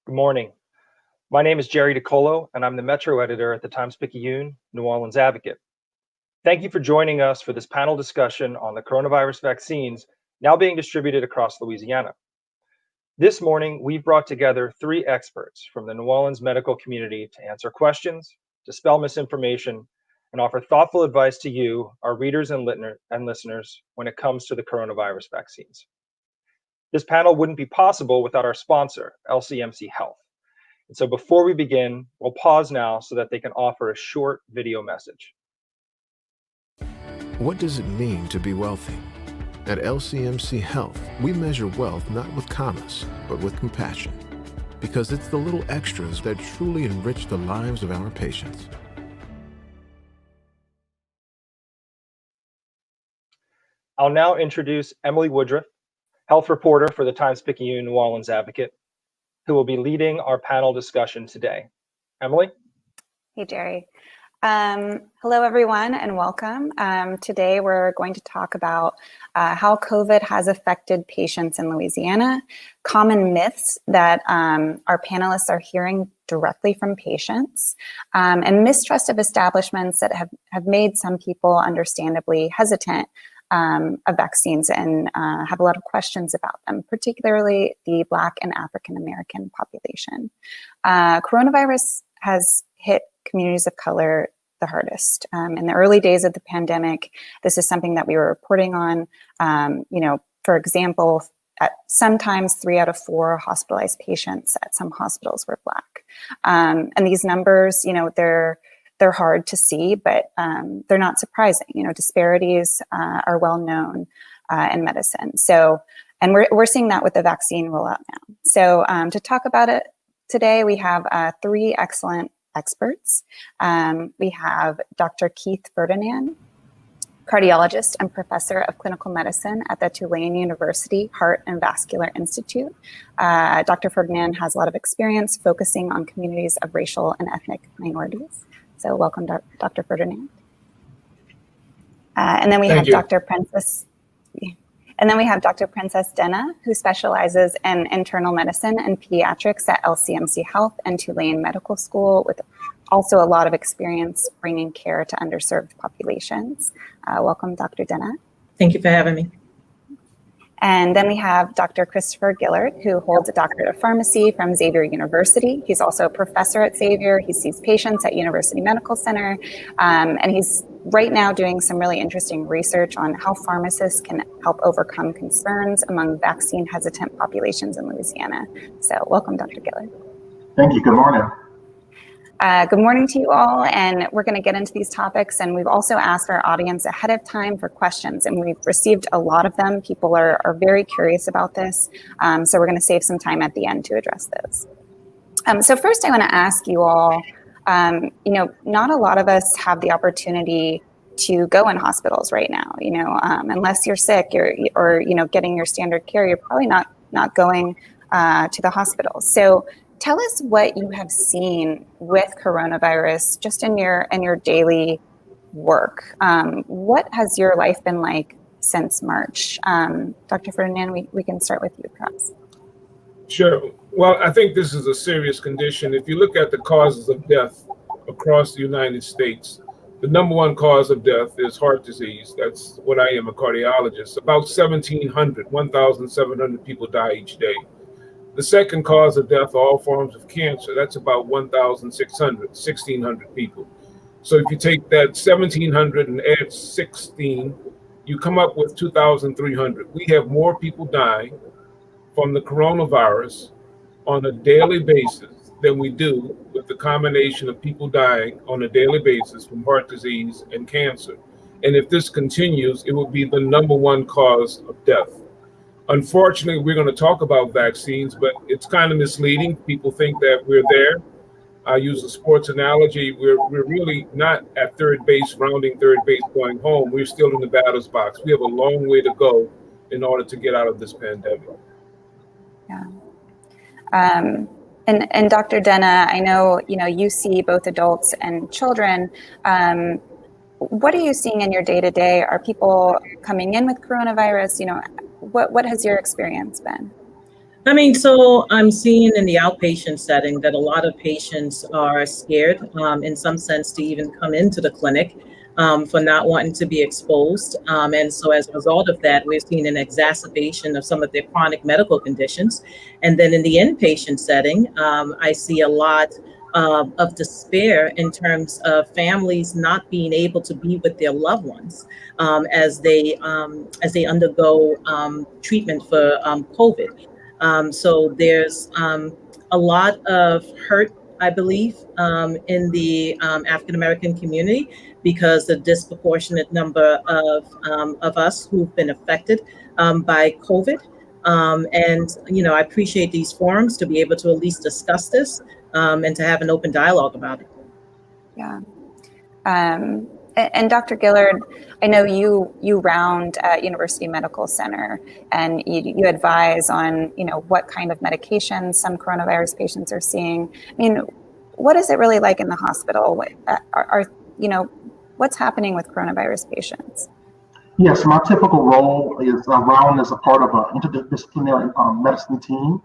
Good morning. My name is Jerry DiColo, and I'm the Metro Editor at the Times-Picayune New Orleans Advocate. Thank you for joining us for this panel discussion on the coronavirus vaccines now being distributed across Louisiana. This morning, we've brought together three experts from the New Orleans medical community to answer questions, dispel misinformation, and offer thoughtful advice to you, our readers and listeners, when it comes to the coronavirus vaccines. This panel wouldn't be possible without our sponsor, LCMC Health. And so before we begin, we'll pause now so that they can offer a short video message. What does it mean to be wealthy? At LCMC Health, we measure wealth not with commas, but with compassion. Because it's the little extras that truly enrich the lives of our patients. I'll now introduce Emily Woodruff, health reporter for the Times-Picayune New Orleans Advocate, who will be leading our panel discussion today. Emily? Hey, Jerry. Hello, everyone, and welcome. Today, we're going to talk about how COVID has affected patients in Louisiana, common myths that our panelists are hearing directly from patients, and mistrust of establishments that have made some people understandably hesitant of vaccines and have a lot of questions about them, particularly the Black and African American population. Coronavirus has hit communities of color the hardest. In the early days of the pandemic, this is something that we were reporting on. For example, sometimes 3 out of 4 hospitalized patients at some hospitals were Black. And these numbers, they're hard to see, but they're not surprising. Disparities are well known in medicine. So, and we're seeing that with the vaccine rollout now. So to talk about it today, we have 3 excellent experts. We have Dr. Keith Ferdinand, cardiologist and professor of clinical medicine at the Tulane University Heart and Vascular Institute. Dr. Ferdinand has a lot of experience focusing on communities of racial and ethnic minorities. So welcome, Dr. Ferdinand. And then we have Dr. Princess. And then we have Dr. Princess Denna, who specializes in internal medicine and pediatrics at LCMC Health and Tulane Medical School, with also a lot of experience bringing care to underserved populations. Welcome, Dr. Denna. Thank you for having me. And then we have Dr. Christopher Gillard, who holds a doctorate of pharmacy from Xavier University. He's also a professor at Xavier. He sees patients at University Medical Center. And he's right now doing some really interesting research on how pharmacists can help overcome concerns among vaccine hesitant populations in Louisiana. So welcome, Dr. Gillard. Thank you. Good morning. Good morning to you all, and we're going to get into these topics, and we've also asked our audience ahead of time for questions, and we've received a lot of them. People are very curious about this, so we're going to save some time at the end to address those. So first I want to ask you all, not a lot of us have the opportunity to go in hospitals right now, unless you're sick or getting your standard care, you're probably not going to the hospital. So tell us what you have seen with coronavirus just in your daily work. What has your life been like since March? Dr. Ferdinand, we can start with you, perhaps. Sure. Well, I think this is a serious condition. If you look at the causes of death across the United States, the number one cause of death is heart disease. That's what I am, a cardiologist. About 1,700 people die each day. The second cause of death are all forms of cancer. That's about 1,600 people. So if you take that 1,700 and add 16, you come up with 2,300. We have more people dying from the coronavirus on a daily basis than we do with the combination of people dying on a daily basis from heart disease and cancer. And if this continues, it will be the number one cause of death. Unfortunately, we're going to talk about vaccines, but it's kind of misleading. People think that we're there. I use a sports analogy. We're really not at third base, rounding third base, going home. We're still in the batter's box. We have a long way to go in order to get out of this pandemic. Yeah. And Dr. Denna, I know you see both adults and children. What are you seeing in your day-to-day? Are people coming in with coronavirus? What has your experience been? I mean, so I'm seeing in the outpatient setting that a lot of patients are scared, in some sense, to even come into the clinic for not wanting to be exposed. And so as a result of that, we're seeing an exacerbation of some of their chronic medical conditions. And then in the inpatient setting, I see a lot of despair in terms of families not being able to be with their loved ones as they undergo treatment for COVID. So there's a lot of hurt, I believe, in the African American community because the disproportionate number of us who've been affected by COVID. And I appreciate these forums to be able to at least discuss this and to have an open dialogue about it. Yeah. And Dr. Gillard, I know you round at University Medical Center, and you advise on what kind of medications some coronavirus patients are seeing. I mean, what is it really like in the hospital? What's happening with coronavirus patients? Yes, my typical role is round as a part of an interdisciplinary medicine team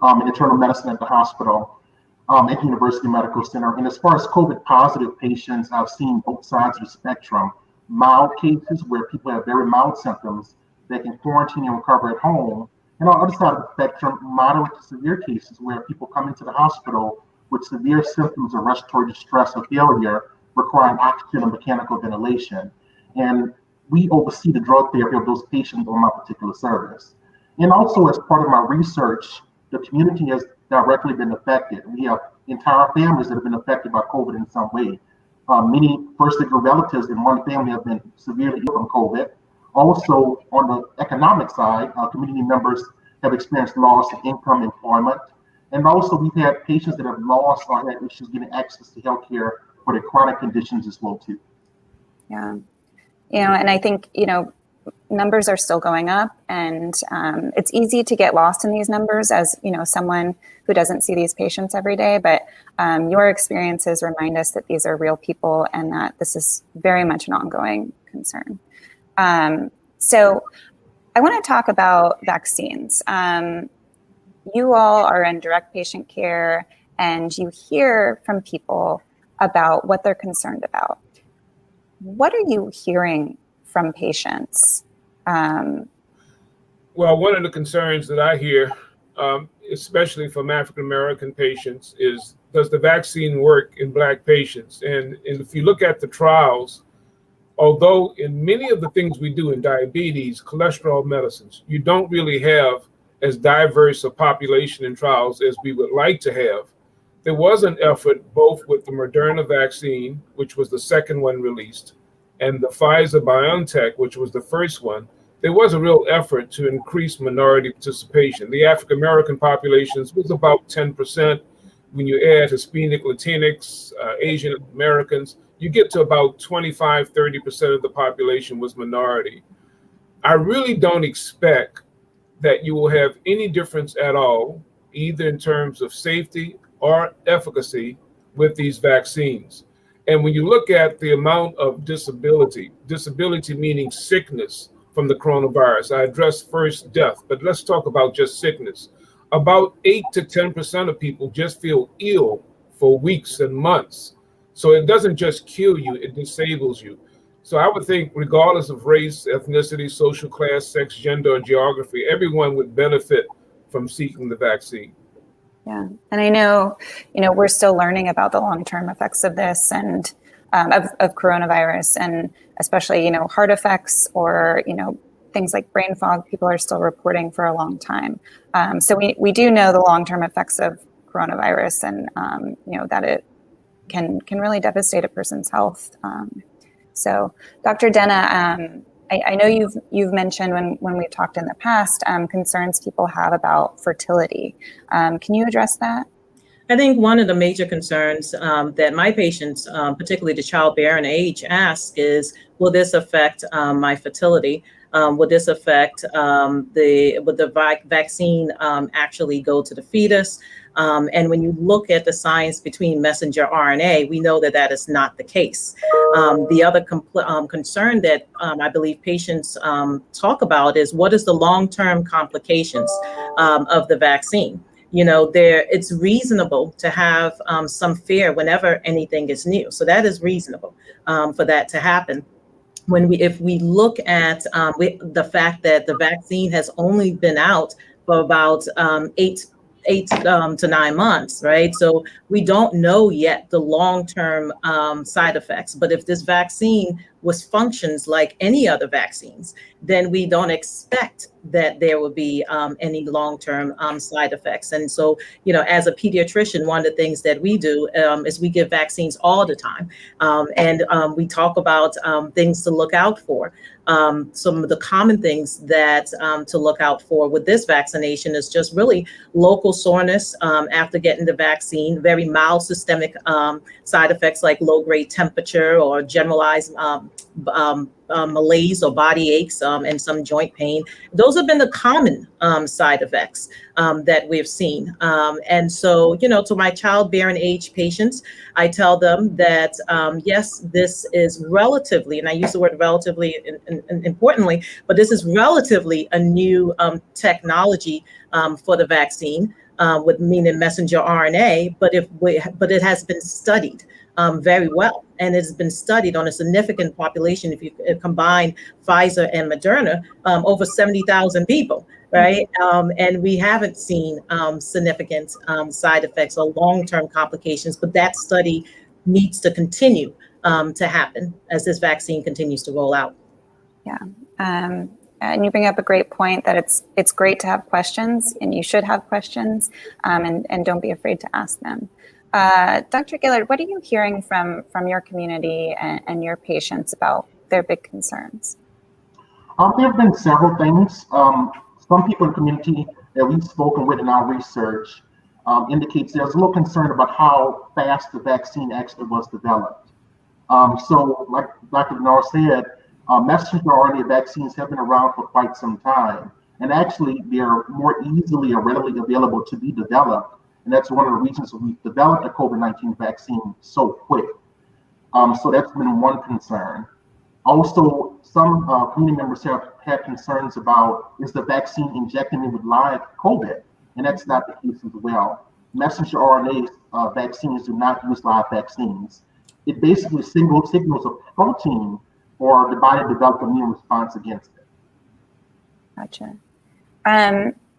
in internal medicine at the hospital. At University Medical Center. And as far as COVID positive patients, I've seen both sides of the spectrum. Mild cases where people have very mild symptoms, they can quarantine and recover at home. And on the other side of the spectrum, moderate to severe cases where people come into the hospital with severe symptoms of respiratory distress or failure, requiring oxygen and mechanical ventilation. And we oversee the drug therapy of those patients on my particular service. And also as part of my research, the community has directly been affected. We have entire families that have been affected by COVID in some way. Many first-degree relatives in one family have been severely ill from COVID. Also, on the economic side, community members have experienced loss of income, employment, and also we've had patients that have lost or had issues getting access to healthcare for their chronic conditions as well too. Yeah, and I think numbers are still going up, and it's easy to get lost in these numbers as someone who doesn't see these patients every day, but your experiences remind us that these are real people and that this is very much an ongoing concern. So I want to talk about vaccines. You all are in direct patient care, and you hear from people about what they're concerned about. What are you hearing from patients? Well, one of the concerns that I hear, especially from African American patients, is does the vaccine work in Black patients? And if you look at the trials, although in many of the things we do in diabetes, cholesterol medicines, you don't really have as diverse a population in trials as we would like to have. There was an effort both with the Moderna vaccine, which was the second one released, and the Pfizer BioNTech, which was the first one. There was a real effort to increase minority participation. The African American populations was about 10%. When you add Hispanic, Latinx, Asian Americans, you get to about 25, 30% of the population was minority. I really don't expect that you will have any difference at all, either in terms of safety or efficacy with these vaccines. And when you look at the amount of disability meaning sickness from the coronavirus, I addressed first death, but let's talk about just sickness. About 8 to 10% of people just feel ill for weeks and months. So it doesn't just kill you, it disables you. So I would think regardless of race, ethnicity, social class, sex, gender, or geography, everyone would benefit from seeking the vaccine. Yeah, and I know, we're still learning about the long-term effects of this and of coronavirus, and especially, heart effects or, things like brain fog, people are still reporting for a long time. So we do know the long-term effects of coronavirus and, that it can really devastate a person's health. So Dr. Denna, I know you've mentioned when we've talked in the past, concerns people have about fertility. Can you address that? I think one of the major concerns that my patients, particularly the childbearing age, ask is, will this affect my fertility? Would this affect would the vaccine actually go to the fetus? And when you look at the science between messenger RNA, we know that that is not the case. The other concern that I believe patients talk about is what is the long-term complications of the vaccine? You know, it's reasonable to have some fear whenever anything is new. So that is reasonable for that to happen. If we look at the fact that the vaccine has only been out for about 8 to 9 months, right? So we don't know yet the long-term side effects. But if this vaccine functions like any other vaccines, then we don't expect that there will be any long-term side effects. And so, you know, as a pediatrician, one of the things that we do is we give vaccines all the time. And we talk about things to look out for. Some of the common things that to look out for with this vaccination is just really local soreness after getting the vaccine, very mild systemic side effects like low-grade temperature or generalized malaise or body aches and some joint pain. Those have been the common side effects that we've seen. And so, you know, to my childbearing age patients, I tell them that, yes, this is relatively, and I use the word relatively importantly, but this is relatively a new technology for the vaccine, with meaning messenger RNA, but it has been studied very well. And it's been studied on a significant population. If you combine Pfizer and Moderna, over 70,000 people, right? And we haven't seen significant side effects or long-term complications, but that study needs to continue to happen as this vaccine continues to roll out. Yeah. And you bring up a great point that it's great to have questions, and you should have questions, and don't be afraid to ask them. Dr. Gillard, what are you hearing from your community and your patients about their big concerns? There have been several things. Some people in the community that we've spoken with in our research indicates there's a little concern about how fast the vaccine actually was developed. So like Dr. Bernard said, messenger RNA vaccines have been around for quite some time. And actually, they're more easily or readily available to be developed. And that's one of the reasons we've developed a COVID-19 vaccine so quick. So that's been one concern. Also, some community members have had concerns about, is the vaccine injecting me with live COVID? And that's not the case as well. Messenger RNA vaccines do not use live vaccines. It basically signals a protein for the body to develop an immune response against it. Gotcha.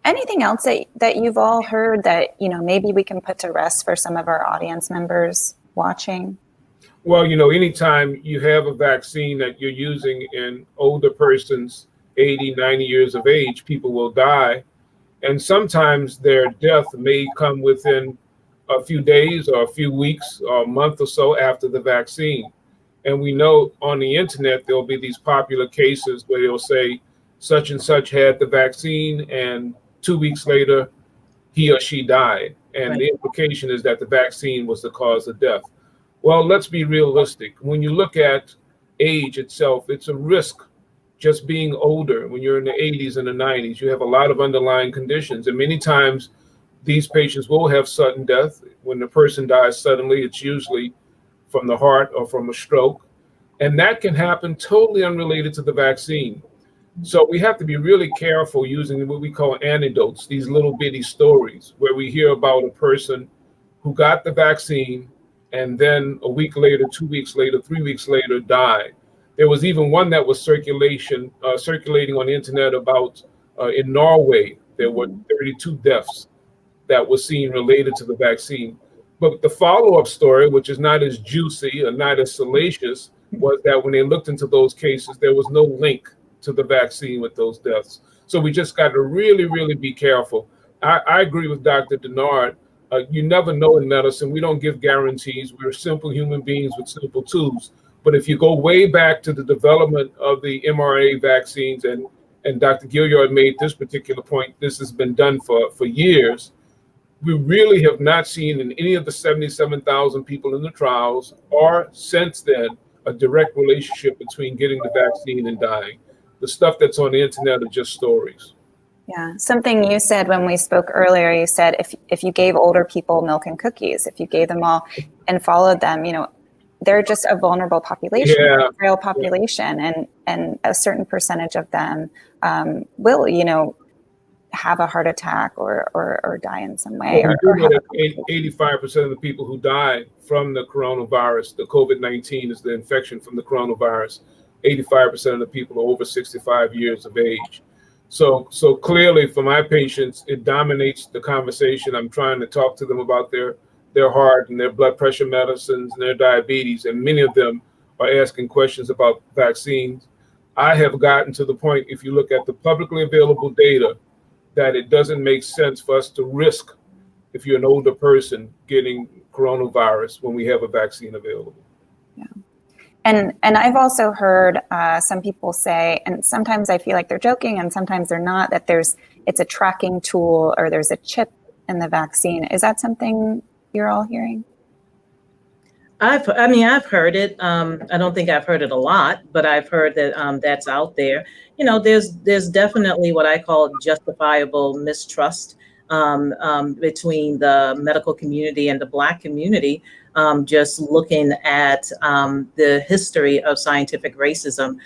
Anything else that you've all heard that, you know, maybe we can put to rest for some of our audience members watching? Well, you know, anytime you have a vaccine that you're using in older persons, 80, 90 years of age, people will die. And sometimes their death may come within a few days or a few weeks or a month or so after the vaccine. And we know on the internet, there'll be these popular cases where they'll say such and such had the vaccine and 2 weeks later, he or she died. And the implication is that the vaccine was the cause of death. Well, let's be realistic. When you look at age itself, it's a risk just being older. When you're in the 80s and the 90s, you have a lot of underlying conditions. And many times these patients will have sudden death. When the person dies suddenly, it's usually from the heart or from a stroke. And that can happen totally unrelated to the vaccine. So we have to be really careful using what we call anecdotes, these little bitty stories where we hear about a person who got the vaccine and then a week later, 2 weeks later, 3 weeks later died. There was even one that was circulating on the internet about in Norway, there were 32 deaths that were seen related to the vaccine. But the follow-up story, which is not as juicy or not as salacious, was that when they looked into those cases, there was no link to the vaccine with those deaths. So we just got to really, really be careful. I agree with Dr. Denard. You never know in medicine. We don't give guarantees. We're simple human beings with simple tools. But if you go way back to the development of the mRNA vaccines, and Dr. Gilliard made this particular point, this has been done for years. We really have not seen in any of the 77,000 people in the trials or since then a direct relationship between getting the vaccine and dying. The stuff that's on the internet are just stories. Yeah, something you said when we spoke earlier, you said if you gave older people milk and cookies, if you gave them all and followed them, they're just a vulnerable population, Yeah. a frail population, and a certain percentage of them will, have a heart attack or die in some way. Well, we do know that 85% of the people who die from the coronavirus, the COVID-19 is the infection from the coronavirus. 85% of the people are over 65 years of age. So clearly for my patients, it dominates the conversation. I'm trying to talk to them about their heart and their blood pressure medicines and their diabetes, and many of them are asking questions about vaccines. I have gotten to the point, if you look at the publicly available data, that it doesn't make sense for us to risk, if you're an older person, getting coronavirus when we have a vaccine available. Yeah. And I've also heard some people say, and sometimes I feel like they're joking and sometimes they're not, that it's a tracking tool or there's a chip in the vaccine. Is that something you're all hearing? I've heard it. I don't think I've heard it a lot, but I've heard that that's out there. There's definitely what I call justifiable mistrust between the medical community and the Black community. Just looking at the history of scientific racism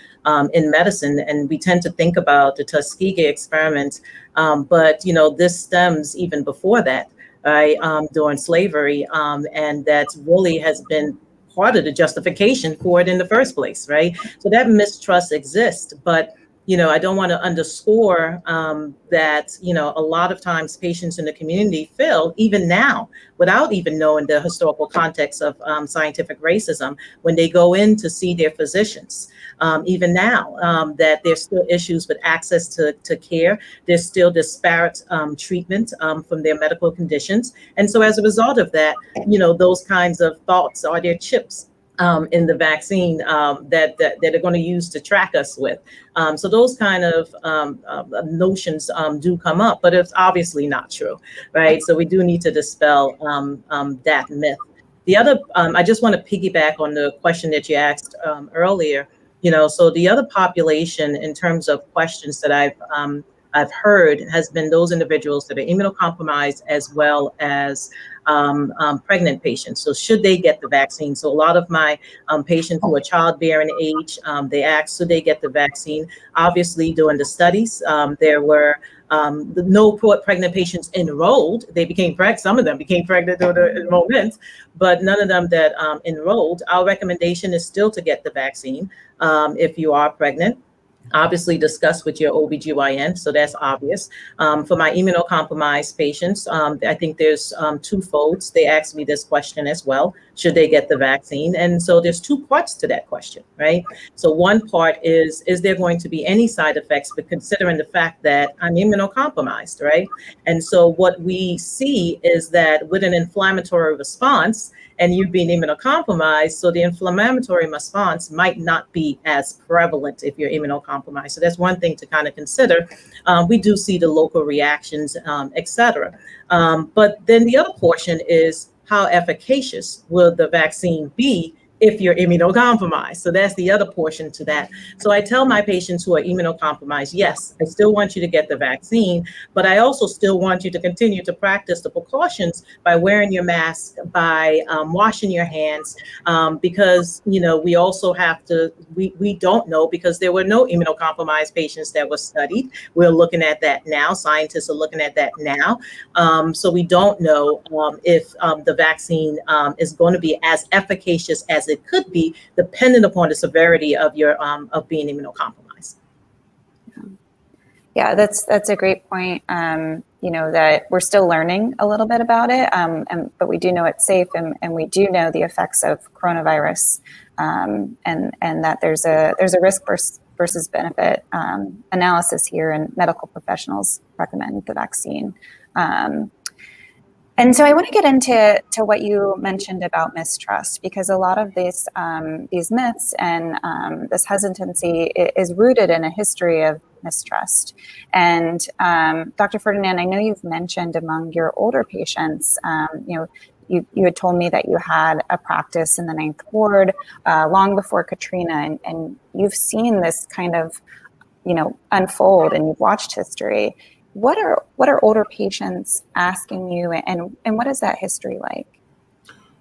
in medicine, and we tend to think about the Tuskegee experiment, but this stems even before that. Right, during slavery, and that really has been part of the justification for it in the first place, right? So that mistrust exists, but I don't want to underscore that a lot of times patients in the community feel, even now, without even knowing the historical context of scientific racism, when they go in to see their physicians. Even now, that there's still issues with access to care. There's still disparate treatment from their medical conditions. And so as a result of that, those kinds of thoughts are their chips in the vaccine that they're going to use to track us with. So those kind of notions do come up, but it's obviously not true, right? So we do need to dispel that myth. The other, I just want to piggyback on the question that you asked earlier. So the other population in terms of questions that I've heard has been those individuals that are immunocompromised as well as pregnant patients. So should they get the vaccine? So a lot of my patients who are childbearing age, they asked, should they get the vaccine? Obviously, during the studies, there were no pregnant patients enrolled. They became pregnant. Some of them became pregnant during the enrollment, but none of them that enrolled. Our recommendation is still to get the vaccine if you are pregnant. Obviously discuss with your OBGYN, so that's obvious. For my immunocompromised patients, I think there's two folds. They asked me this question as well, should they get the vaccine? And so there's two parts to that question, right? So one part is there going to be any side effects, but considering the fact that I'm immunocompromised, right? And so what we see is that with an inflammatory response, and you being immunocompromised, so the inflammatory response might not be as prevalent if you're immunocompromised. So that's one thing to kind of consider. We do see the local reactions, et cetera. But then the other portion is how efficacious will the vaccine be if you're immunocompromised. So that's the other portion to that. So I tell my patients who are immunocompromised, yes, I still want you to get the vaccine, but I also still want you to continue to practice the precautions by wearing your mask, by washing your hands, because, we also have to, we don't know, because there were no immunocompromised patients that were studied. We're looking at that now. Scientists are looking at that now. So we don't know if the vaccine is going to be as efficacious as it could be, dependent upon the severity of your of being immunocompromised. Yeah, that's a great point. That we're still learning a little bit about it, but we do know it's safe, and we do know the effects of coronavirus, and that there's a risk versus benefit analysis here, and medical professionals recommend the vaccine. And so I want to get into what you mentioned about mistrust, because a lot of these myths and this hesitancy is rooted in a history of mistrust. And Dr. Ferdinand, I know you've mentioned among your older patients, you had told me that you had a practice in the 9th ward long before Katrina, and you've seen this kind of unfold and you've watched history. What are older patients asking you, and what is that history like?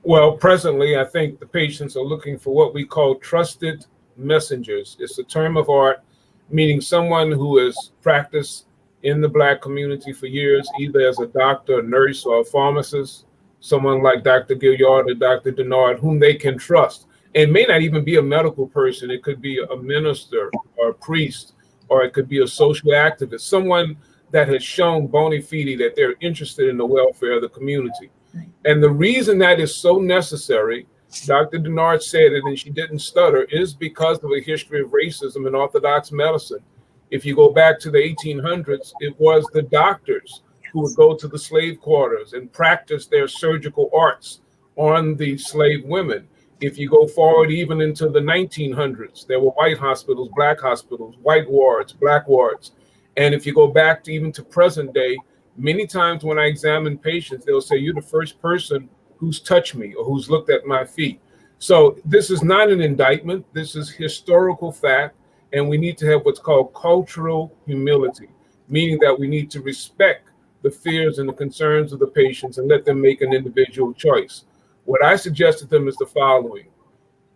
Well, presently, I think the patients are looking for what we call trusted messengers. It's a term of art, meaning someone who has practiced in the Black community for years, either as a doctor, a nurse, or a pharmacist, someone like Dr. Gilliard or Dr. Denard, whom they can trust. It may not even be a medical person. It could be a minister or a priest, or it could be a social activist, someone that has shown bona fide that they're interested in the welfare of the community. And the reason that is so necessary, Dr. Denard said it and she didn't stutter, is because of a history of racism in Orthodox medicine. If you go back to the 1800s, it was the doctors who would go to the slave quarters and practice their surgical arts on the slave women. If you go forward even into the 1900s, there were white hospitals, black hospitals, white wards, black wards. And if you go back to even to present day, many times when I examine patients, they'll say, you're the first person who's touched me or who's looked at my feet. So this is not an indictment. This is historical fact. And we need to have what's called cultural humility, meaning that we need to respect the fears and the concerns of the patients and let them make an individual choice. What I suggest to them is the following.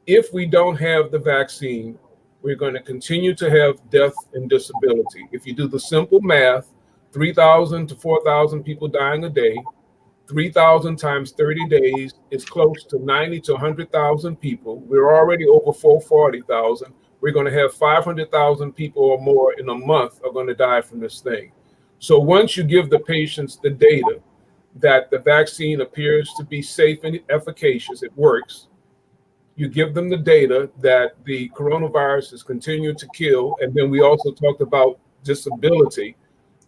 If we don't have the vaccine, we're going to continue to have death and disability. If you do the simple math, 3,000 to 4,000 people dying a day, 3,000 times 30 days is close to 90 to 100,000 people. We're already over 440,000. We're going to have 500,000 people or more in a month are going to die from this thing. So once you give the patients the data that the vaccine appears to be safe and efficacious, it works, you give them the data that the coronavirus has continued to kill, and then we also talked about disability,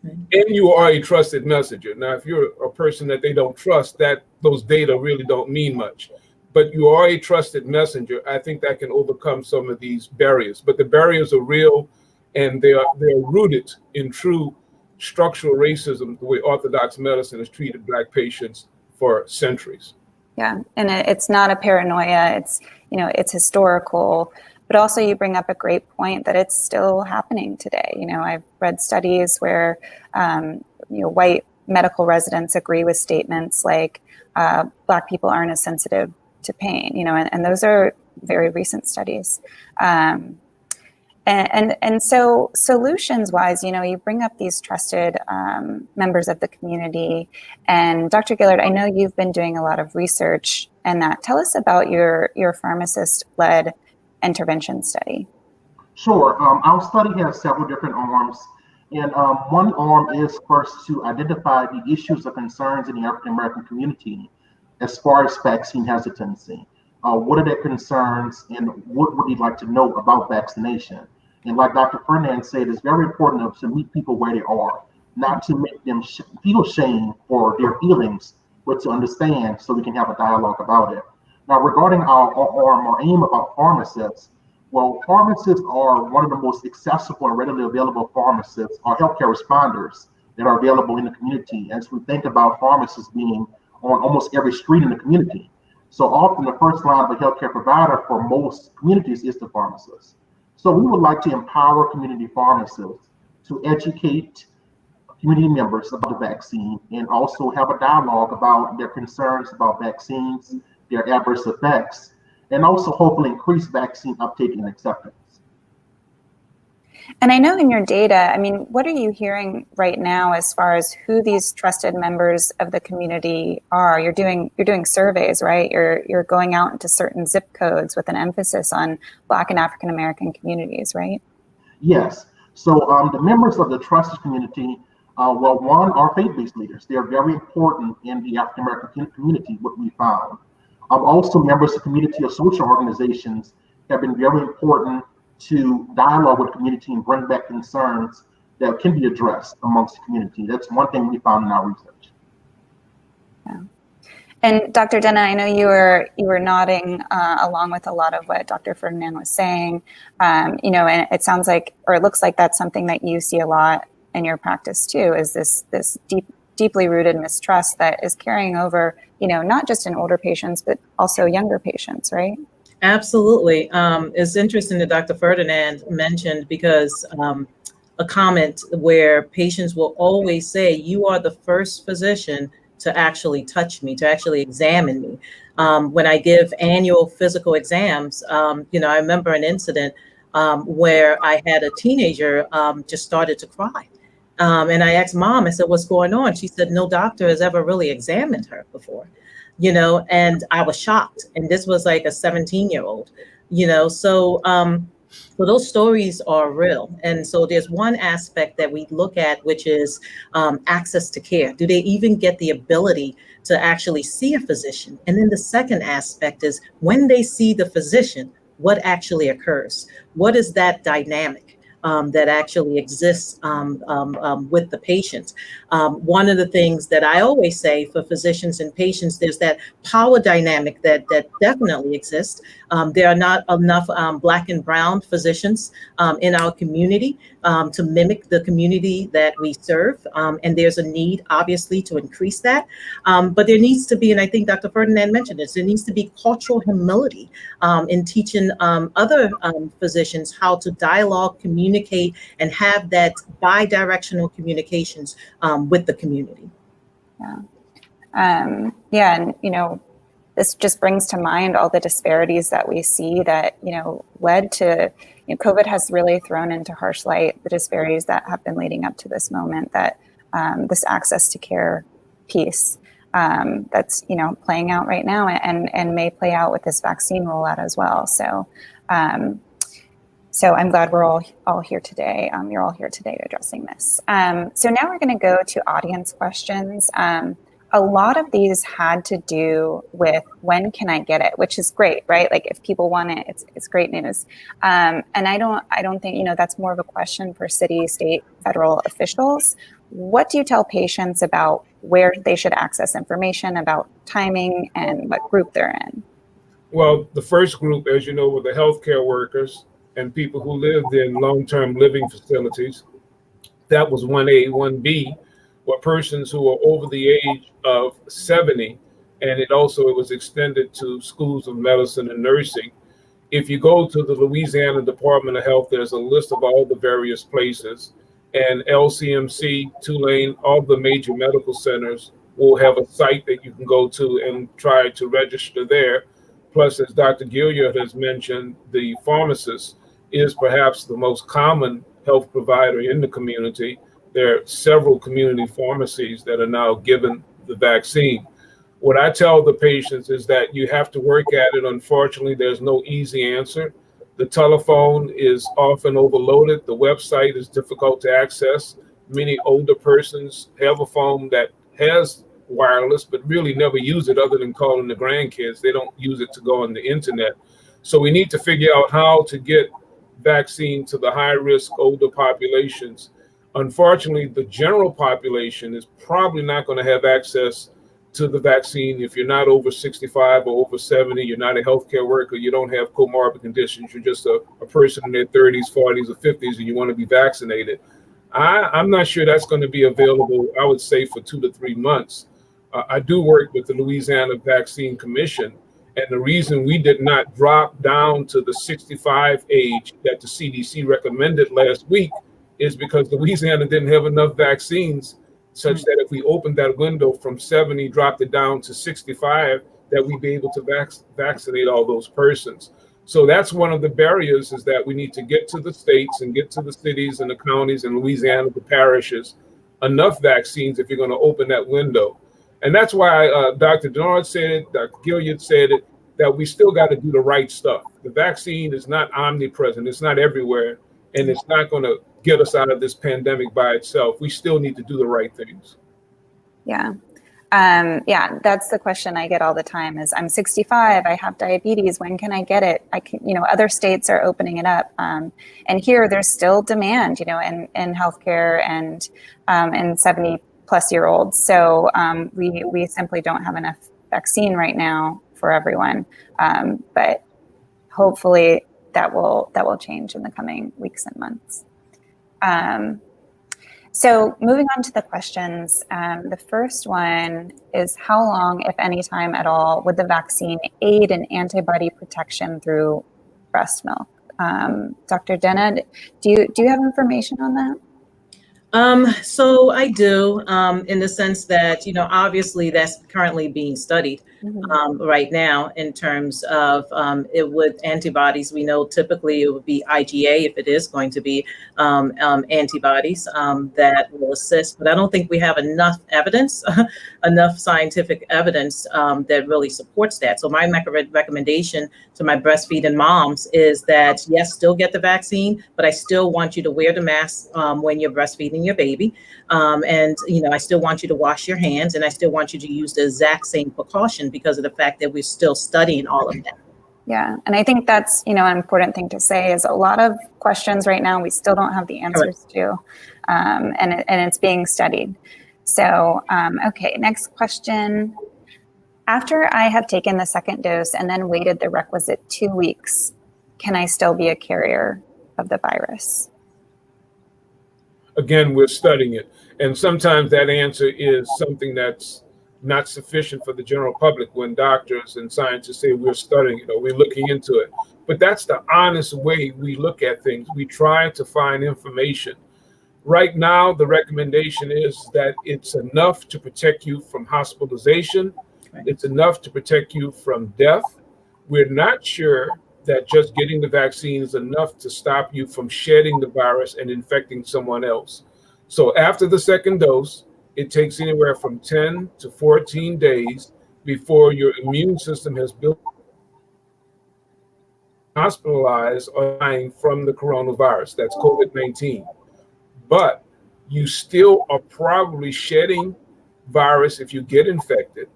and you are a trusted messenger. Now, if you're a person that they don't trust, that those data really don't mean much, but you are a trusted messenger, I think that can overcome some of these barriers. But the barriers are real, and they're rooted in true structural racism, the way Orthodox medicine has treated Black patients for centuries. Yeah, and it's not a paranoia. It's historical, but also you bring up a great point that it's still happening today. I've read studies where, white medical residents agree with statements like Black people aren't as sensitive to pain, and those are very recent studies. And so solutions wise, you bring up these trusted members of the community. And Dr. Gillard, I know you've been doing a lot of research in that. Tell us about your pharmacist-led intervention study. Sure. Our study has several different arms. And one arm is first to identify the issues or concerns in the African American community as far as vaccine hesitancy. What are their concerns and what would you like to know about vaccination? And like Dr. Ferdinand said, it's very important to meet people where they are, not to make them feel shame for their feelings, but to understand so we can have a dialogue about it. Now, regarding our aim about pharmacists, well, pharmacists are one of the most accessible and readily available pharmacists or healthcare responders that are available in the community, as we think about pharmacists being on almost every street in the community. So often the first line of a healthcare provider for most communities is the pharmacist. So we would like to empower community pharmacists to educate community members about the vaccine and also have a dialogue about their concerns about vaccines, their adverse effects, and also hopefully increase vaccine uptake and acceptance. And I know in your data, what are you hearing right now as far as who these trusted members of the community are? You're doing surveys, right? You're going out into certain zip codes with an emphasis on Black and African American communities, right? Yes. So the members of the trusted community, one are faith-based leaders. They are very important in the African American community, what we found. Also, members of community or social organizations have been very important to dialogue with the community and bring back concerns that can be addressed amongst the community. That's one thing we found in our research. Yeah. And Dr. Denna, I know you were nodding along with a lot of what Dr. Ferdinand was saying. And it sounds like, or it looks like that's something that you see a lot in your practice too, is this deeply rooted mistrust that is carrying over, not just in older patients, but also younger patients, right? Absolutely. It's interesting that Dr. Ferdinand mentioned because a comment where patients will always say, you are the first physician to actually touch me, to actually examine me. When I give annual physical exams, I remember an incident where I had a teenager just started to cry. And I asked mom, I said, what's going on? She said, no doctor has ever really examined her before, and I was shocked. And this was like a 17-year-old, so those stories are real. And so there's one aspect that we look at, which is access to care. Do they even get the ability to actually see a physician? And then the second aspect is when they see the physician, what actually occurs? What is that dynamic that actually exists with the patient? One of the things that I always say for physicians and patients, there's that power dynamic that definitely exists. There are not enough Black and brown physicians in our community to mimic the community that we serve. And there's a need, obviously, to increase that. But there needs to be, and I think Dr. Ferdinand mentioned this, there needs to be cultural humility in teaching other physicians how to dialogue, communicate, and have that bi-directional communications with the community. And this just brings to mind all the disparities that we see that led to COVID has really thrown into harsh light the disparities that have been leading up to this moment, that this access to care piece that's playing out right now and may play out with this vaccine rollout as well. So I'm glad we're all here today. You're all here today addressing this. So now we're going to go to audience questions. A lot of these had to do with when can I get it, which is great, right? Like if people want it, it's great news. And I don't think that's more of a question for city, state, federal officials. What do you tell patients about where they should access information about timing and what group they're in? Well, the first group, as you know, were the healthcare workers and people who lived in long-term living facilities. That was 1A. 1B were persons who were over the age of 70, and it was extended to schools of medicine and nursing. If you go to the Louisiana Department of Health, there's a list of all the various places, and LCMC, Tulane, all the major medical centers will have a site that you can go to and try to register there. Plus, as Dr. Gilliard has mentioned, the pharmacist is perhaps the most common health provider in the community. There are several community pharmacies that are now given the vaccine. What I tell the patients is that you have to work at it. Unfortunately, there's no easy answer. The telephone is often overloaded. The website is difficult to access. Many older persons have a phone that has wireless, but really never use it other than calling the grandkids. They don't use it to go on the internet. So we need to figure out how to get vaccine to the high-risk older populations. Unfortunately, the general population is probably not going to have access to the vaccine. If you're not over 65 or over 70, you're not a healthcare worker, you don't have comorbid conditions, you're just a person in their 30s, 40s, or 50s, and you want to be vaccinated. I'm not sure that's going to be available, I would say, for 2 to 3 months. I do work with the Louisiana Vaccine Commission, and the reason we did not drop down to the 65 age that the CDC recommended last week is because Louisiana didn't have enough vaccines such that if we opened that window from 70, dropped it down to 65, that we'd be able to vaccinate all those persons. So that's one of the barriers, is that we need to get to the states and get to the cities and the counties in Louisiana, the parishes, enough vaccines if you're going to open that window. And that's why Dr. Denard said it, Dr. Gilliard said it, that we still got to do the right stuff. The vaccine is not omnipresent. It's not everywhere. And it's not going to get us out of this pandemic by itself. We still need to do the right things. Yeah. That's the question I get all the time is, I'm 65, I have diabetes, when can I get it? I can, other states are opening it up. And here there's still demand, in healthcare and 70 plus year olds. So we simply don't have enough vaccine right now for everyone. But hopefully that will change in the coming weeks and months. So moving on to the questions, the first one is how long, if any time at all, would the vaccine aid in antibody protection through breast milk? Dr. Denna, do you have information on that? So I do, in the sense that, obviously that's currently being studied right now in terms of it with antibodies. We know typically it would be IgA if it is going to be antibodies that will assist, but I don't think we have enough evidence, enough scientific evidence that really supports that. So my recommendation to my breastfeeding moms is that, yes, still get the vaccine, but I still want you to wear the mask when you're breastfeeding your baby. And, I still want you to wash your hands, and I still want you to use the exact same precaution because of the fact that we're still studying all of that. Yeah. And I think that's, an important thing to say is a lot of questions right now, we still don't have the answers to, and it's being studied. So, okay, next question. After I have taken the second dose and then waited the requisite 2 weeks, can I still be a carrier of the virus? Again, we're studying it. And sometimes that answer is something that's not sufficient for the general public when doctors and scientists say we're studying it or we're looking into it. But that's the honest way we look at things. We try to find information. Right now, the recommendation is that it's enough to protect you from hospitalization. It's enough to protect you from death. We're not sure that just getting the vaccine is enough to stop you from shedding the virus and infecting someone else. So after the second dose, it takes anywhere from 10 to 14 days before your immune system has built hospitalized or dying from the coronavirus. That's COVID-19. But you still are probably shedding virus if you get infected.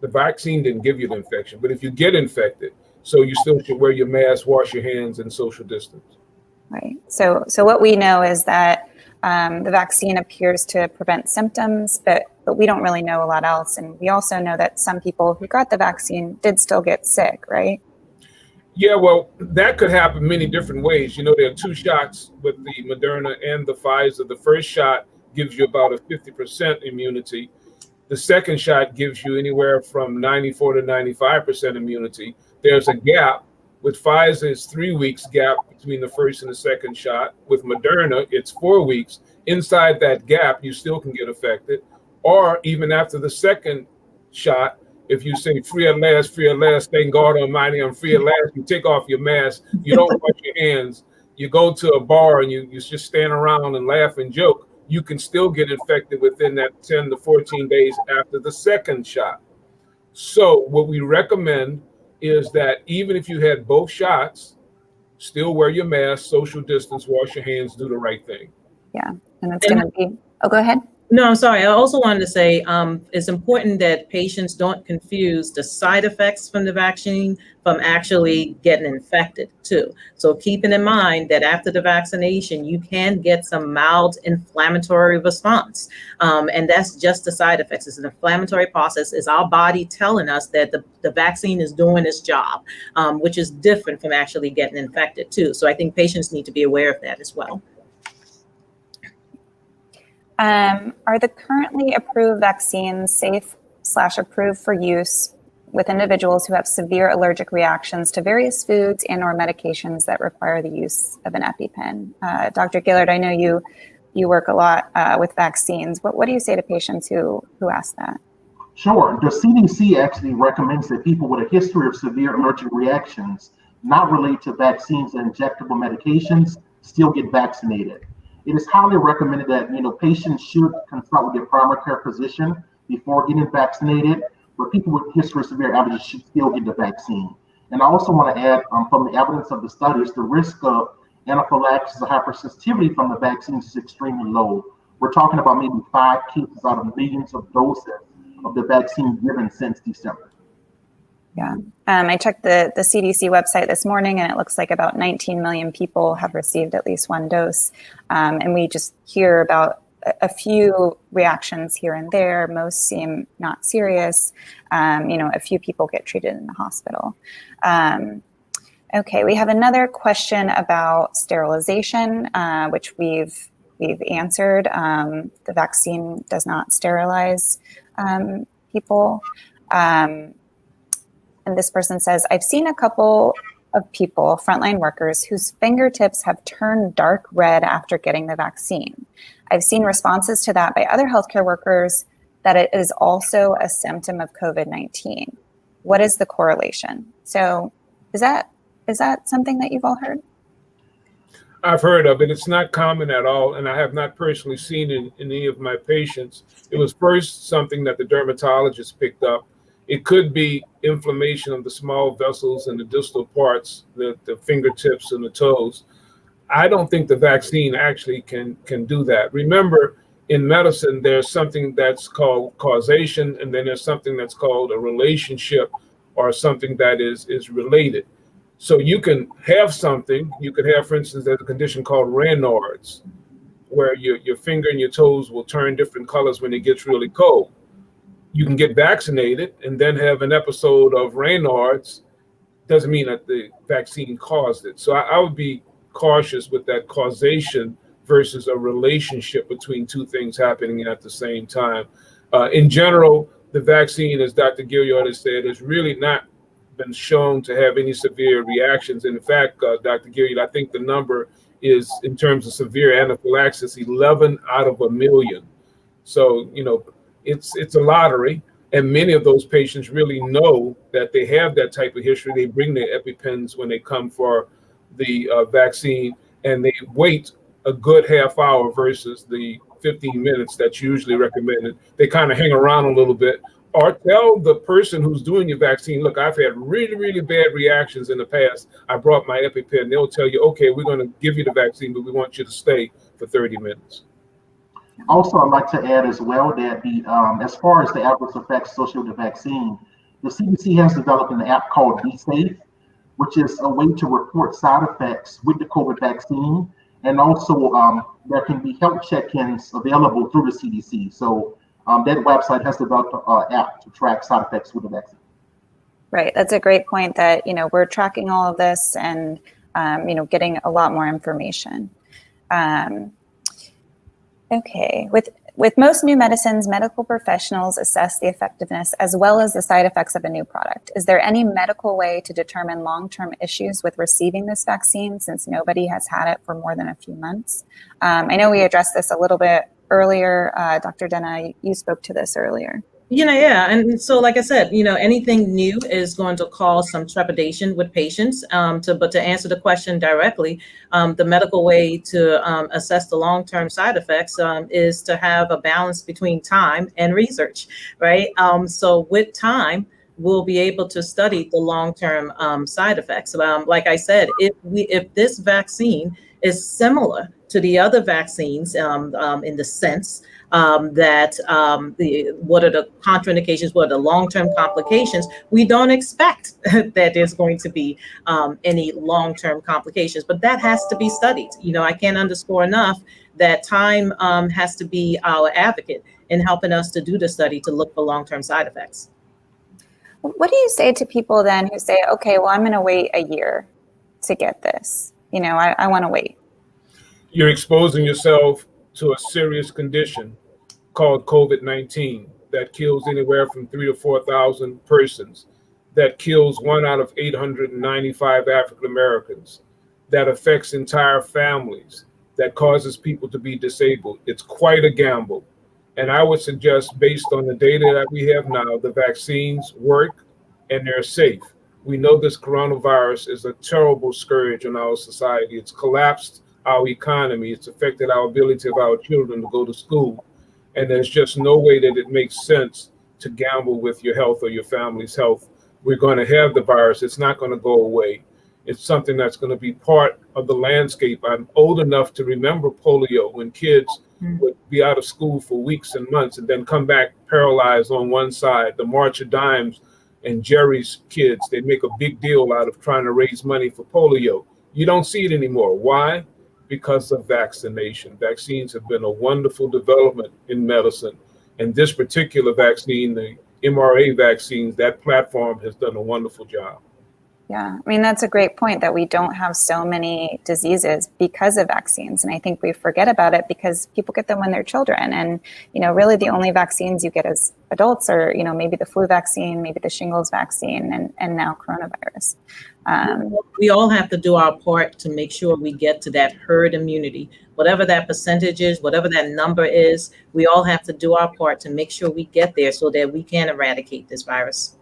The vaccine didn't give you the infection, but if you get infected, so you still should wear your mask, wash your hands, and social distance. Right. So what we know is that the vaccine appears to prevent symptoms, but we don't really know a lot else. And we also know that some people who got the vaccine did still get sick, right? Yeah, well, that could happen many different ways. There are 2 shots with the Moderna and the Pfizer. The first shot gives you about a 50% immunity. The second shot gives you anywhere from 94 to 95% immunity. There's a gap. With Pfizer, it's 3 weeks gap between the first and the second shot. With Moderna, it's 4 weeks. Inside that gap, you still can get affected. Or even after the second shot, if you say free at last, thank God Almighty, I'm free at last, you take off your mask, you don't wash your hands, you go to a bar and you just stand around and laugh and joke, you can still get infected within that 10 to 14 days after the second shot. So what we recommend is that even if you had both shots, still wear your mask, social distance, wash your hands, do the right thing. Yeah, and it's going to be, go ahead. No, I'm sorry. I also wanted to say it's important that patients don't confuse the side effects from the vaccine from actually getting infected too. So keeping in mind that after the vaccination, you can get some mild inflammatory response. And that's just the side effects. It's an inflammatory process. It's our body telling us that the vaccine is doing its job, which is different from actually getting infected too. So I think patients need to be aware of that as well. Are the currently approved vaccines safe/approved for use with individuals who have severe allergic reactions to various foods and or medications that require the use of an EpiPen? Dr. Gillard, I know you work a lot with vaccines. What do you say to patients who ask that? Sure. The CDC actually recommends that people with a history of severe allergic reactions not related to vaccines and injectable medications still get vaccinated. It is highly recommended that patients should consult with their primary care physician before getting vaccinated, but people with history of severe allergies should still get the vaccine. And I also want to add, from the evidence of the studies, the risk of anaphylaxis or hypersensitivity from the vaccines is extremely low. We're talking about maybe 5 cases out of millions of doses of the vaccine given since December. Yeah, I checked the CDC website this morning, and it looks like about 19 million people have received at least 1 dose. And we just hear about a few reactions here and there. Most seem not serious. A few people get treated in the hospital. Okay, we have another question about sterilization, which we've we've answered. The vaccine does not sterilize people. And this person says, I've seen a couple of people, frontline workers, whose fingertips have turned dark red after getting the vaccine. I've seen responses to that by other healthcare workers that it is also a symptom of COVID-19. What is the correlation? So is that something that you've all heard? I've heard of it. It's not common at all, and I have not personally seen it in any of my patients. It was first something that the dermatologist picked up. It could be inflammation of the small vessels and the distal parts, the fingertips and the toes. I don't think the vaccine actually can do that. Remember, in medicine, there's something that's called causation, and then there's something that's called a relationship, or something that is related. So you can have something, you could have, for instance, there's a condition called Raynaud's, where your finger and your toes will turn different colors when it gets really cold. You can get vaccinated and then have an episode of Raynaud's. Doesn't mean that the vaccine caused it. So I would be cautious with that causation versus a relationship between two things happening at the same time. In general, the vaccine, as Dr. Gilliard has said, has really not been shown to have any severe reactions. In fact, Dr. Gilliard, I think the number is, in terms of severe anaphylaxis, 11 out of 1 million. So, it's a lottery. And many of those patients really know that they have that type of history. They bring their EpiPens when they come for the vaccine, and they wait a good half hour versus the 15 minutes that's usually recommended. They kind of hang around a little bit, or tell the person who's doing your vaccine, look, I've had really, really bad reactions in the past. I brought my EpiPen. They'll tell you, okay, we're going to give you the vaccine, but we want you to stay for 30 minutes. Also, I'd like to add as well that as far as the adverse effects associated with the vaccine, the CDC has developed an app called Be Safe, which is a way to report side effects with the COVID vaccine. And also there can be health check-ins available through the CDC. So that website has developed an app to track side effects with the vaccine. Right. That's a great point that, we're tracking all of this and, getting a lot more information. Okay. With most new medicines, medical professionals assess the effectiveness as well as the side effects of a new product. Is there any medical way to determine long-term issues with receiving this vaccine, since nobody has had it for more than a few months? I know we addressed this a little bit earlier. Dr. Denna, you spoke to this earlier. Yeah. And so, like I said, anything new is going to cause some trepidation with patients. But to answer the question directly, the medical way to assess the long-term side effects is to have a balance between time and research, right? So with time, we'll be able to study the long-term side effects. Like I said, if this vaccine is similar to the other vaccines in the sense that what are the contraindications, what are the long-term complications, we don't expect that there's going to be any long-term complications, but that has to be studied. I can't underscore enough that time has to be our advocate in helping us to do the study to look for long-term side effects. What do you say to people then who say, okay, well, I'm going to wait a year to get this? I want to wait. You're exposing yourself to a serious condition called COVID-19 that kills anywhere from 3,000 to 4,000 persons, that kills 1 out of 895 African Americans, that affects entire families, that causes people to be disabled. It's quite a gamble. And I would suggest, based on the data that we have now, the vaccines work and they're safe. We know this coronavirus is a terrible scourge on our society. It's collapsed our economy. It's affected our ability of our children to go to school. And there's just no way that it makes sense to gamble with your health or your family's health. We're going to have the virus. It's not going to go away. It's something that's going to be part of the landscape. I'm old enough to remember polio, when kids would be out of school for weeks and months and then come back paralyzed on one side. The March of Dimes and Jerry's kids, they make a big deal out of trying to raise money for polio. You don't see it anymore. Why? Because of vaccination. Vaccines have been a wonderful development in medicine. And this particular vaccine, the mRNA vaccines, that platform has done a wonderful job. Yeah, I mean, that's a great point that we don't have so many diseases because of vaccines. And I think we forget about it because people get them when they're children. And, really the only vaccines you get as adults are, maybe the flu vaccine, maybe the shingles vaccine, and now coronavirus. We all have to do our part to make sure we get to that herd immunity. Whatever that percentage is, whatever that number is, we all have to do our part to make sure we get there so that we can eradicate this virus.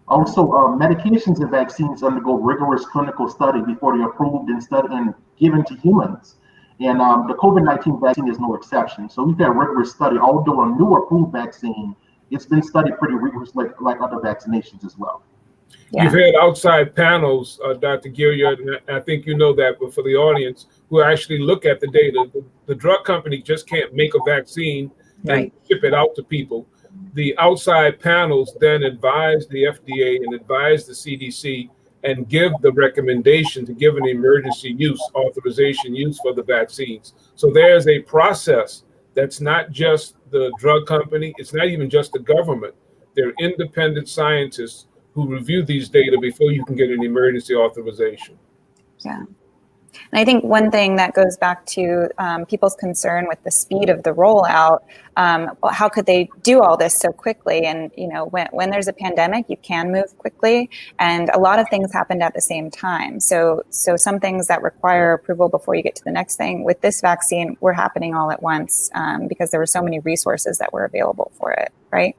Also, medications and vaccines undergo rigorous clinical study before they're approved and given to humans. And the COVID-19 vaccine is no exception. So we've had rigorous study. Although a new approved vaccine, it's been studied pretty rigorously like other vaccinations as well. Yeah. You've had outside panels, Dr. Gilliard, and I think you know that, but for the audience who actually look at the data, the drug company just can't make a vaccine and ship it out to people. The outside panels then advise the FDA and advise the CDC and give the recommendation to give an emergency use authorization use for the vaccines. So there's a process that's not just the drug company, it's not even just the government. They're independent scientists who review these data before you can get an emergency authorization. Yeah. And I think one thing that goes back to people's concern with the speed of the rollout, how could they do all this so quickly? And, when there's a pandemic, you can move quickly. And a lot of things happened at the same time. So some things that require approval before you get to the next thing with this vaccine were happening all at once because there were so many resources that were available for it, right?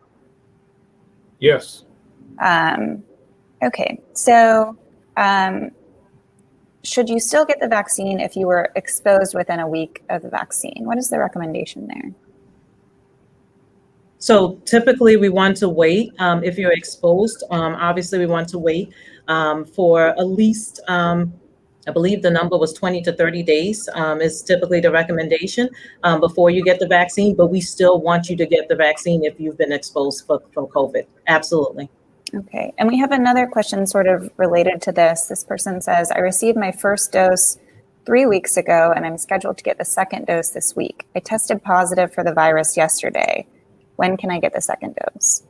Yes. Okay, so should you still get the vaccine if you were exposed within a week of the vaccine? What is the recommendation there? So typically we want to wait if you're exposed. Obviously, we want to wait for at least, I believe the number was 20 to 30 days is typically the recommendation before you get the vaccine. But we still want you to get the vaccine if you've been exposed from COVID. Absolutely. Okay, and we have another question sort of related to this. This person says, I received my first dose 3 weeks ago, and I'm scheduled to get the second dose this week. I tested positive for the virus yesterday. When can I get the second dose?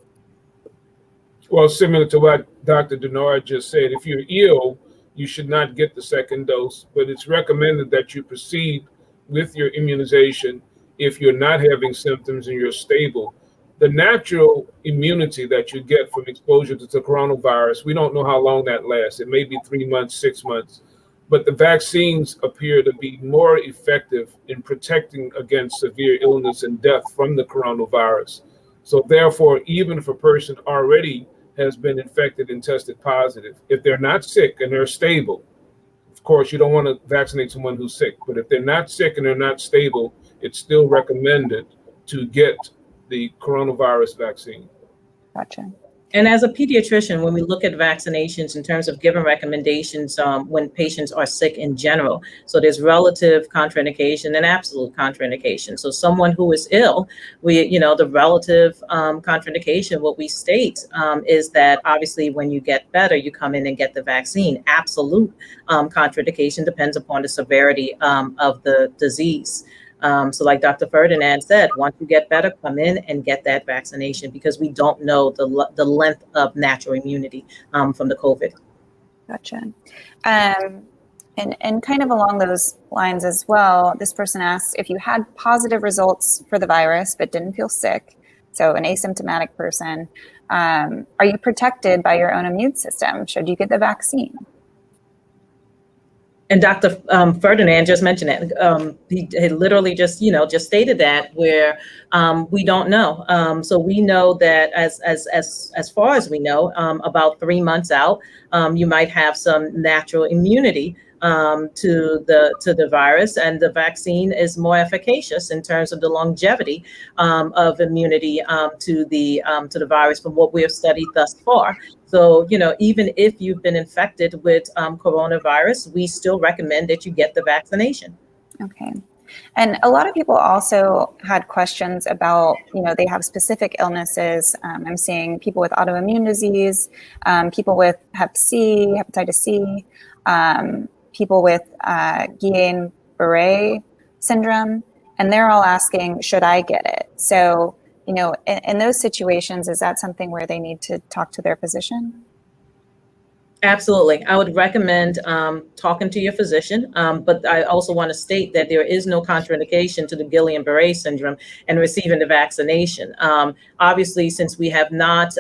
Well, similar to what Dr. Denard just said, if you're ill, you should not get the second dose, but it's recommended that you proceed with your immunization if you're not having symptoms and you're stable. The natural immunity that you get from exposure to the coronavirus, we don't know how long that lasts. It may be 3 months, 6 months, but the vaccines appear to be more effective in protecting against severe illness and death from the coronavirus. So therefore, even if a person already has been infected and tested positive, if they're not sick and they're stable, of course, you don't want to vaccinate someone who's sick, but if they're not sick and they're not stable, it's still recommended to get the coronavirus vaccine. Gotcha. And as a pediatrician, when we look at vaccinations in terms of giving recommendations when patients are sick in general, so there's relative contraindication and absolute contraindication. So someone who is ill, the relative contraindication, what we state is that obviously when you get better, you come in and get the vaccine. Absolute contraindication depends upon the severity of the disease. So like Dr. Ferdinand said, once you get better, come in and get that vaccination because we don't know the length of natural immunity from the COVID. Gotcha. And kind of along those lines as well, this person asks, if you had positive results for the virus but didn't feel sick, so an asymptomatic person, are you protected by your own immune system? Should you get the vaccine? And Dr. Ferdinand just mentioned it. He literally just stated that where we don't know. So we know that as far as we know, about 3 months out, you might have some natural immunity to the virus, and the vaccine is more efficacious in terms of the longevity of immunity to the virus from what we have studied thus far. So, even if you've been infected with coronavirus, we still recommend that you get the vaccination. Okay. And a lot of people also had questions about, they have specific illnesses. I'm seeing people with autoimmune disease, people with hepatitis C, people with Guillain-Barré syndrome, and they're all asking, should I get it? So, in those situations, is that something where they need to talk to their physician? Absolutely. I would recommend talking to your physician, but I also want to state that there is no contraindication to the Guillain-Barré syndrome and receiving the vaccination. Obviously, since we have not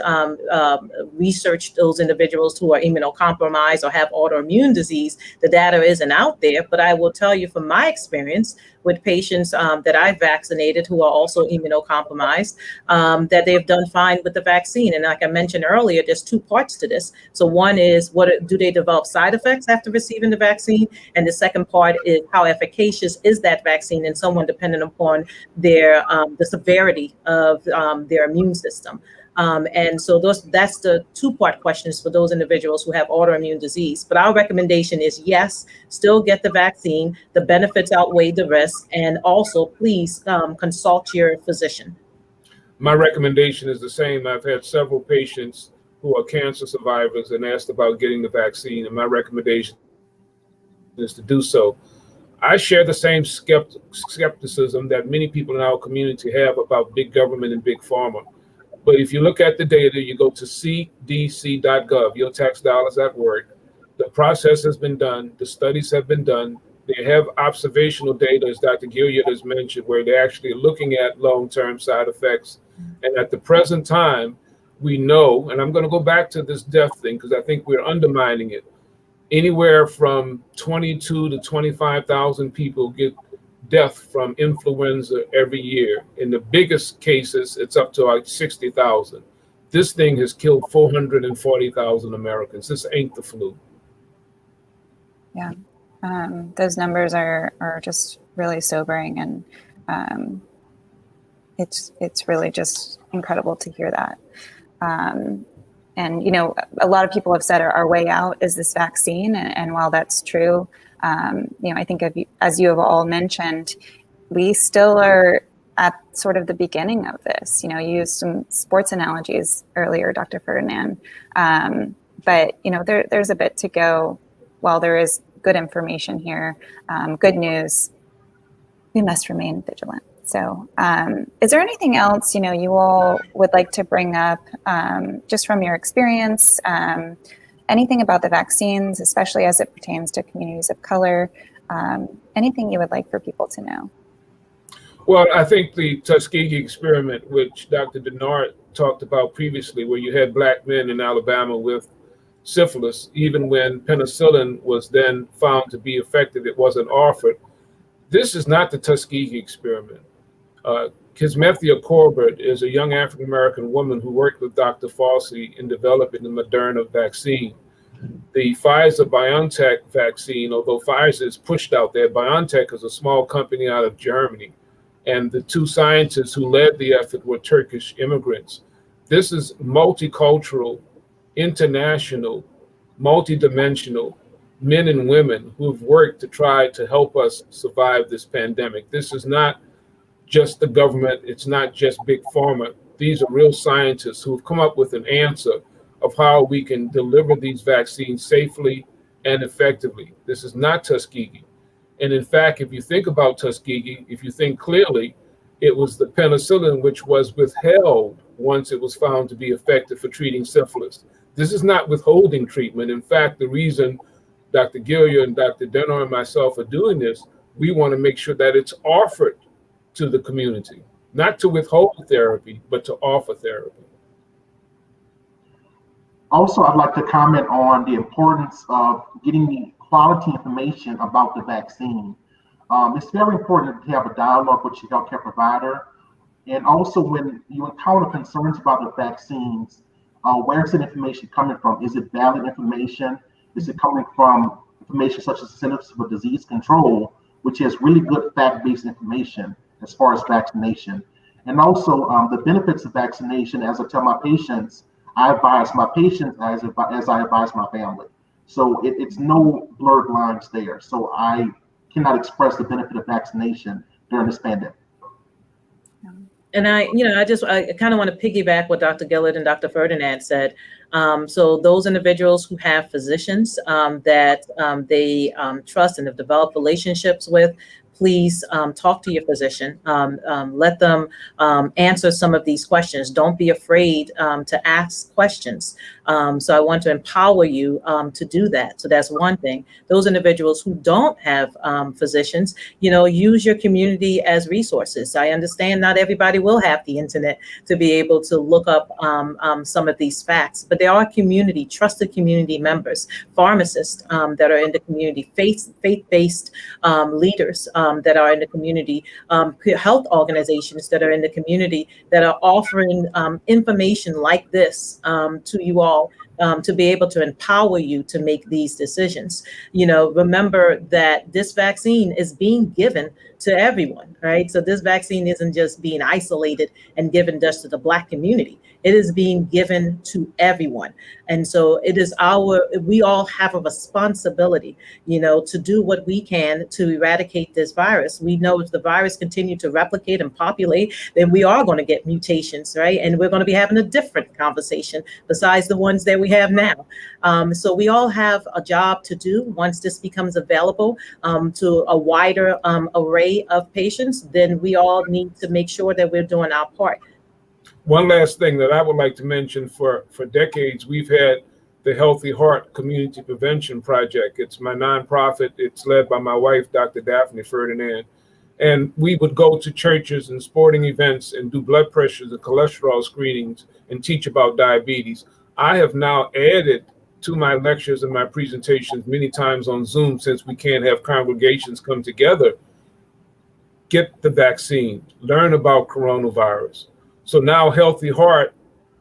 researched those individuals who are immunocompromised or have autoimmune disease, the data isn't out there. But I will tell you from my experience with patients that I've vaccinated who are also immunocompromised, that they've done fine with the vaccine. And like I mentioned earlier, there's two parts to this. So one is, do they develop side effects after receiving the vaccine? And the second part is, how efficacious is that vaccine in someone depending upon their the severity of their immune system. And so that's the two-part questions for those individuals who have autoimmune disease. But our recommendation is, yes, still get the vaccine. The benefits outweigh the risk. And also, please consult your physician. My recommendation is the same. I've had several patients who are cancer survivors and asked about getting the vaccine, and my recommendation is to do so. I share the same skepticism that many people in our community have about big government and big pharma. But if you look at the data, you go to cdc.gov, your tax dollars at work. The process has been done. The studies have been done. They have observational data, as Dr. Gilliard has mentioned, where they're actually looking at long-term side effects. And at the present time, we know, and I'm going to go back to this death thing because I think we're undermining it. Anywhere from 22 to 25,000 people get death from influenza every year. In the biggest cases, it's up to like 60,000. This thing has killed 440,000 Americans. This ain't the flu. Yeah, those numbers are just really sobering, and it's really just incredible to hear that. And, you know, a lot of people have said our way out is this vaccine. And while that's true, you know, I think as you have all mentioned, we still are at sort of the beginning of this. You know, you used some sports analogies earlier, Dr. Ferdinand. But, you know, there's a bit to go. While there is good information here, good news, we must remain vigilant. So is there anything else, you know, you all would like to bring up just from your experience, anything about the vaccines, especially as it pertains to communities of color, anything you would like for people to know? Well, I think the Tuskegee experiment, which Dr. Denard talked about previously, where you had Black men in Alabama with syphilis, even when penicillin was then found to be effective, it wasn't offered. This is not the Tuskegee experiment. Kismethia Corbett is a young African-American woman who worked with Dr. Fauci in developing the Moderna vaccine. The Pfizer-BioNTech vaccine, although Pfizer is pushed out there, BioNTech is a small company out of Germany. And the two scientists who led the effort were Turkish immigrants. This is multicultural, international, multidimensional men and women who've worked to try to help us survive this pandemic. This is not just the government. It's not just big pharma. These are real scientists who've come up with an answer of how we can deliver these vaccines safely and effectively. This is not Tuskegee. And in fact, if you think about Tuskegee, if you think clearly, it was the penicillin which was withheld once it was found to be effective for treating syphilis. This is not withholding treatment. In fact, the reason Dr. Gilliard and Dr. Denner and myself are doing this, we want to make sure that it's offered to the community, not to withhold therapy, but to offer therapy. Also, I'd like to comment on the importance of getting the quality information about the vaccine. It's very important to have a dialogue with your healthcare provider. And also, when you encounter concerns about the vaccines, where's the information coming from? Is it valid information? Is it coming from information such as the Centers for Disease Control, which has really good fact-based information as far as vaccination? And also the benefits of vaccination, as I tell my patients, I advise my patients as I advise my family. So it's no blurred lines there. So I cannot express the benefit of vaccination during this pandemic. And I kind of want to piggyback what Dr. Gillard and Dr. Ferdinand said. So those individuals who have physicians that they trust and have developed relationships with, please talk to your physician. Let them answer some of these questions. Don't be afraid to ask questions. So I want to empower you to do that. So that's one thing. Those individuals who don't have physicians, use your community as resources. I understand not everybody will have the internet to be able to look up some of these facts, but there are trusted community members, pharmacists that are in the community, faith-based leaders that are in the community, health organizations that are in the community that are offering information like this to you all, to be able to empower you to make these decisions. Remember that this vaccine is being given to everyone, right? So this vaccine isn't just being isolated and given just to the Black community. It is being given to everyone. And so we all have a responsibility, to do what we can to eradicate this virus. We know if the virus continue to replicate and populate, then we are going to get mutations, right? And we're going to be having a different conversation besides the ones that we have now. So we all have a job to do once this becomes available to a wider array of patients. Then we all need to make sure that we're doing our part. One last thing that I would like to mention, for decades, we've had the Healthy Heart Community Prevention Project. It's my nonprofit. It's led by my wife, Dr. Daphne Ferdinand. And we would go to churches and sporting events and do blood pressures and cholesterol screenings and teach about diabetes. I have now added to my lectures and my presentations many times on Zoom, since we can't have congregations come together. Get the vaccine, learn about coronavirus. So now Healthy Heart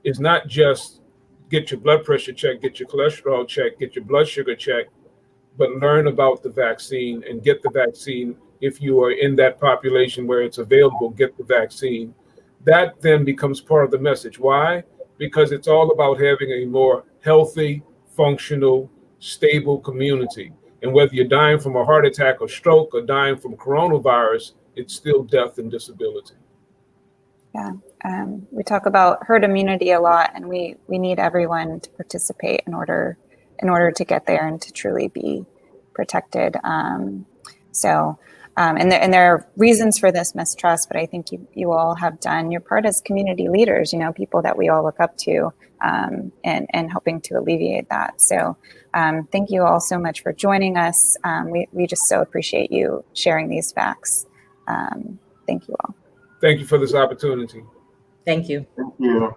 is not just get your blood pressure checked, get your cholesterol checked, get your blood sugar checked, but learn about the vaccine and get the vaccine. If you are in that population where it's available, get the vaccine. That then becomes part of the message. Why? Because it's all about having a more healthy, functional, stable community. And whether you're dying from a heart attack or stroke or dying from coronavirus, it's still death and disability. Yeah, we talk about herd immunity a lot, and we need everyone to participate in order to get there and to truly be protected. And there are reasons for this mistrust, but I think you all have done your part as community leaders, people that we all look up to, and helping to alleviate that. So thank you all so much for joining us. We just so appreciate you sharing these facts. Thank you all. Thank you for this opportunity. Thank you. Thank you.